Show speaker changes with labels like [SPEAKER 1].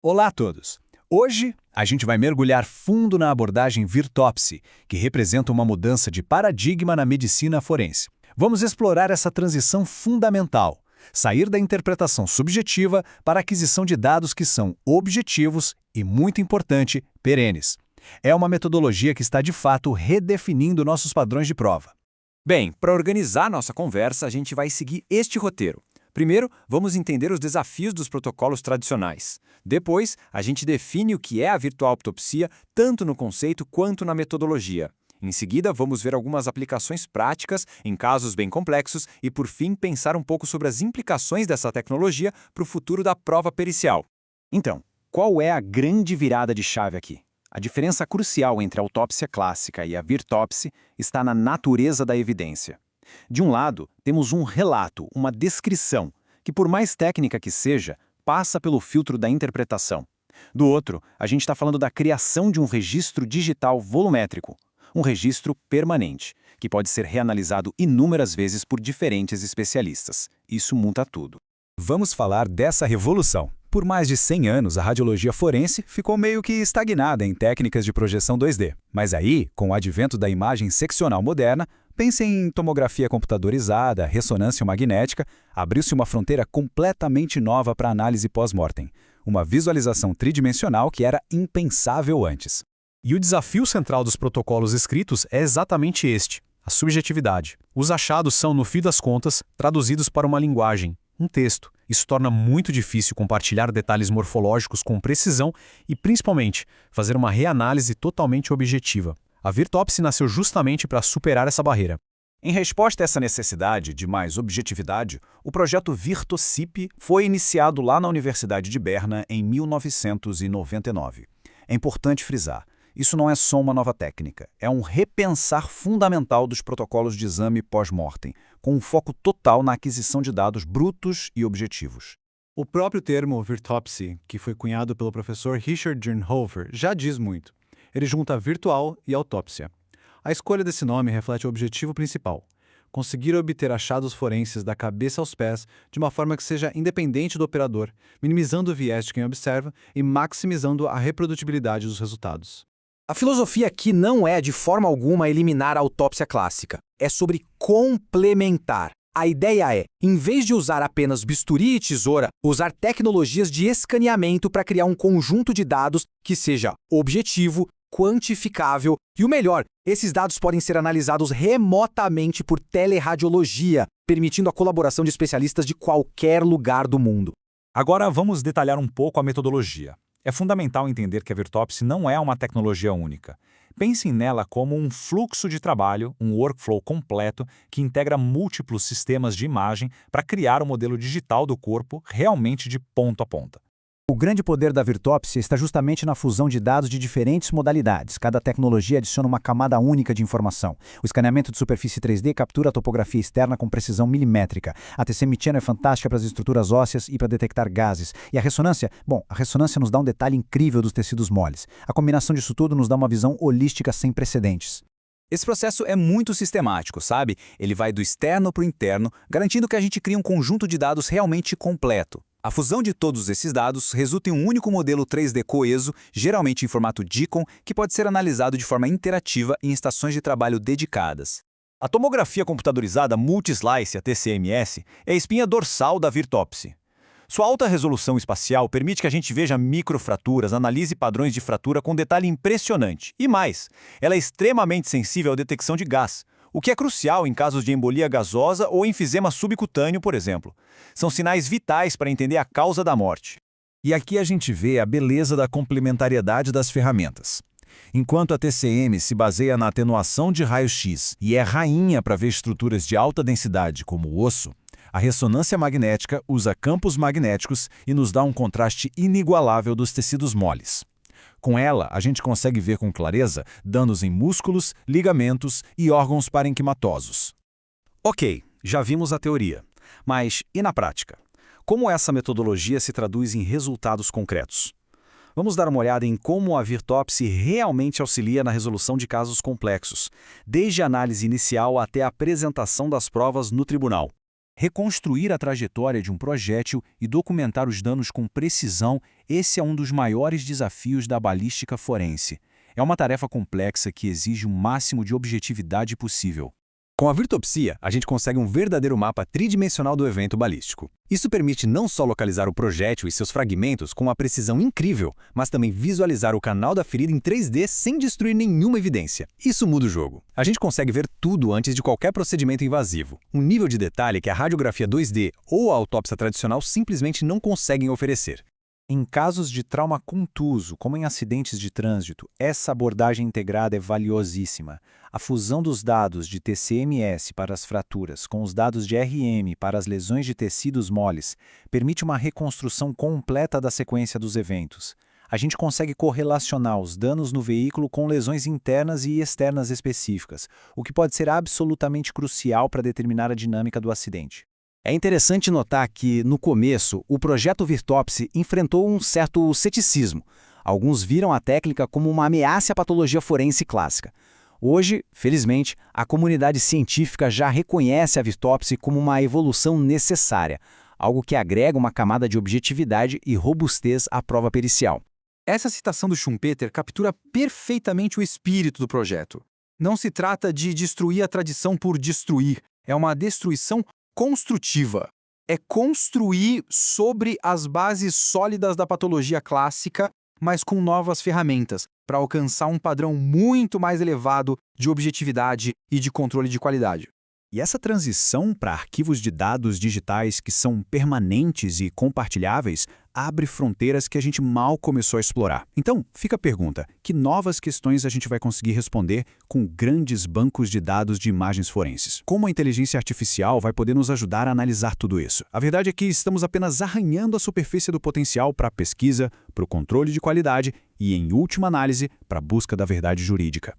[SPEAKER 1] Olá a todos! Hoje, a gente vai mergulhar fundo na abordagem Virtopsy, que representa uma mudança de paradigma na medicina forense. Vamos explorar essa transição fundamental, sair da interpretação subjetiva para a aquisição de dados que são objetivos e, muito importante, perenes. É uma metodologia que está, de fato, redefinindo nossos padrões de prova.
[SPEAKER 2] Bem, para organizar nossa conversa, a gente vai seguir este roteiro. Primeiro, vamos entender os desafios dos protocolos tradicionais. Depois, a gente define o que é a virtual autopsia, tanto no conceito quanto na metodologia. Em seguida, vamos ver algumas aplicações práticas em casos bem complexos e, por fim, pensar um pouco sobre as implicações dessa tecnologia para o futuro da prova pericial.
[SPEAKER 3] Então, qual é a grande virada de chave aqui? A diferença crucial entre a autópsia clássica e a Virtopsy está na natureza da evidência. De um lado, temos um relato, uma descrição, que por mais técnica que seja, passa pelo filtro da interpretação. Do outro, a gente está falando da criação de um registro digital volumétrico, um registro permanente, que pode ser reanalisado inúmeras vezes por diferentes especialistas. Isso muda tudo.
[SPEAKER 4] Vamos falar dessa revolução. Por mais de 100 anos, a radiologia forense ficou meio que estagnada em técnicas de projeção 2D. Mas aí, com o advento da imagem seccional moderna, pensem em tomografia computadorizada, ressonância magnética, abriu-se uma fronteira completamente nova para a análise pós-mortem. Uma visualização tridimensional que era impensável antes.
[SPEAKER 5] E o desafio central dos protocolos escritos é exatamente este, a subjetividade. Os achados são, no fim das contas, traduzidos para uma linguagem, um texto. Isso torna muito difícil compartilhar detalhes morfológicos com precisão e, principalmente, fazer uma reanálise totalmente objetiva. A Virtopsy nasceu justamente para superar essa barreira.
[SPEAKER 3] Em resposta a essa necessidade de mais objetividade, o projeto VirtoCIP foi iniciado lá na Universidade de Berna em 1999. É importante frisar, isso não é só uma nova técnica, é um repensar fundamental dos protocolos de exame pós-mortem, com um foco total na aquisição de dados brutos e objetivos.
[SPEAKER 6] O próprio termo Virtopsy, que foi cunhado pelo professor Richard Durnhofer, já diz muito. Ele junta virtual e autópsia. A escolha desse nome reflete o objetivo principal: conseguir obter achados forenses da cabeça aos pés de uma forma que seja independente do operador, minimizando o viés de quem observa e maximizando a reprodutibilidade dos resultados.
[SPEAKER 7] A filosofia aqui não é, de forma alguma, eliminar a autópsia clássica. É sobre complementar. A ideia é, em vez de usar apenas bisturi e tesoura, usar tecnologias de escaneamento para criar um conjunto de dados que seja objetivo, quantificável e, o melhor, esses dados podem ser analisados remotamente por teleradiologia, permitindo a colaboração de especialistas de qualquer lugar do mundo.
[SPEAKER 4] Agora vamos detalhar um pouco a metodologia. É fundamental entender que a Virtopsy não é uma tecnologia única. Pensem nela como um fluxo de trabalho, um workflow completo que integra múltiplos sistemas de imagem para criar um modelo digital do corpo realmente de ponta a ponta.
[SPEAKER 8] O grande poder da Virtopsy está justamente na fusão de dados de diferentes modalidades. Cada tecnologia adiciona uma camada única de informação. O escaneamento de superfície 3D captura a topografia externa com precisão milimétrica. A TCM-Channel é fantástica para as estruturas ósseas e para detectar gases. E a ressonância? Bom, a ressonância nos dá um detalhe incrível dos tecidos moles. A combinação disso tudo nos dá uma visão holística sem precedentes.
[SPEAKER 4] Esse processo é muito sistemático, sabe? Ele vai do externo para o interno, garantindo que a gente crie um conjunto de dados realmente completo. A fusão de todos esses dados resulta em um único modelo 3D coeso, geralmente em formato DICOM, que pode ser analisado de forma interativa em estações de trabalho dedicadas.
[SPEAKER 3] A tomografia computadorizada multislice, a TCMS, é a espinha dorsal da Virtopsy. Sua alta resolução espacial permite que a gente veja microfraturas, analise padrões de fratura com detalhe impressionante. E mais, ela é extremamente sensível à detecção de gás, o que é crucial em casos de embolia gasosa ou enfisema subcutâneo, por exemplo. São sinais vitais para entender a causa da morte.
[SPEAKER 4] E aqui a gente vê a beleza da complementariedade das ferramentas. Enquanto a TCM se baseia na atenuação de raio-x e é rainha para ver estruturas de alta densidade, como o osso, a ressonância magnética usa campos magnéticos e nos dá um contraste inigualável dos tecidos moles. Com ela, a gente consegue ver com clareza danos em músculos, ligamentos e órgãos parenquimatosos.
[SPEAKER 3] Ok, já vimos a teoria. Mas e na prática? Como essa metodologia se traduz em resultados concretos? Vamos dar uma olhada em como a Virtopsy realmente auxilia na resolução de casos complexos, desde a análise inicial até a apresentação das provas no tribunal. Reconstruir a trajetória de um projétil e documentar os danos com precisão, esse é um dos maiores desafios da balística forense. É uma tarefa complexa que exige o máximo de objetividade possível.
[SPEAKER 1] Com a virtopsia, a gente consegue um verdadeiro mapa tridimensional do evento balístico. Isso permite não só localizar o projétil e seus fragmentos com uma precisão incrível, mas também visualizar o canal da ferida em 3D sem destruir nenhuma evidência. Isso muda o jogo. A gente consegue ver tudo antes de qualquer procedimento invasivo. Um nível de detalhe que a radiografia 2D ou a autópsia tradicional simplesmente não conseguem oferecer.
[SPEAKER 8] Em casos de trauma contuso, como em acidentes de trânsito, essa abordagem integrada é valiosíssima. A fusão dos dados de TCMS para as fraturas com os dados de RM para as lesões de tecidos moles permite uma reconstrução completa da sequência dos eventos. A gente consegue correlacionar os danos no veículo com lesões internas e externas específicas, o que pode ser absolutamente crucial para determinar a dinâmica do acidente.
[SPEAKER 7] É interessante notar que, no começo, o projeto Virtopsy enfrentou um certo ceticismo. Alguns viram a técnica como uma ameaça à patologia forense clássica. Hoje, felizmente, a comunidade científica já reconhece a Virtopsy como uma evolução necessária, algo que agrega uma camada de objetividade e robustez à prova pericial.
[SPEAKER 2] Essa citação do Schumpeter captura perfeitamente o espírito do projeto. Não se trata de destruir a tradição por destruir, é uma destruição construtiva. É construir sobre as bases sólidas da patologia clássica, mas com novas ferramentas, para alcançar um padrão muito mais elevado de objetividade e de controle de qualidade.
[SPEAKER 1] E essa transição para arquivos de dados digitais que são permanentes e compartilháveis abre fronteiras que a gente mal começou a explorar. Então, fica a pergunta: que novas questões a gente vai conseguir responder com grandes bancos de dados de imagens forenses? Como a inteligência artificial vai poder nos ajudar a analisar tudo isso? A verdade é que estamos apenas arranhando a superfície do potencial para a pesquisa, para o controle de qualidade e, em última análise, para a busca da verdade jurídica.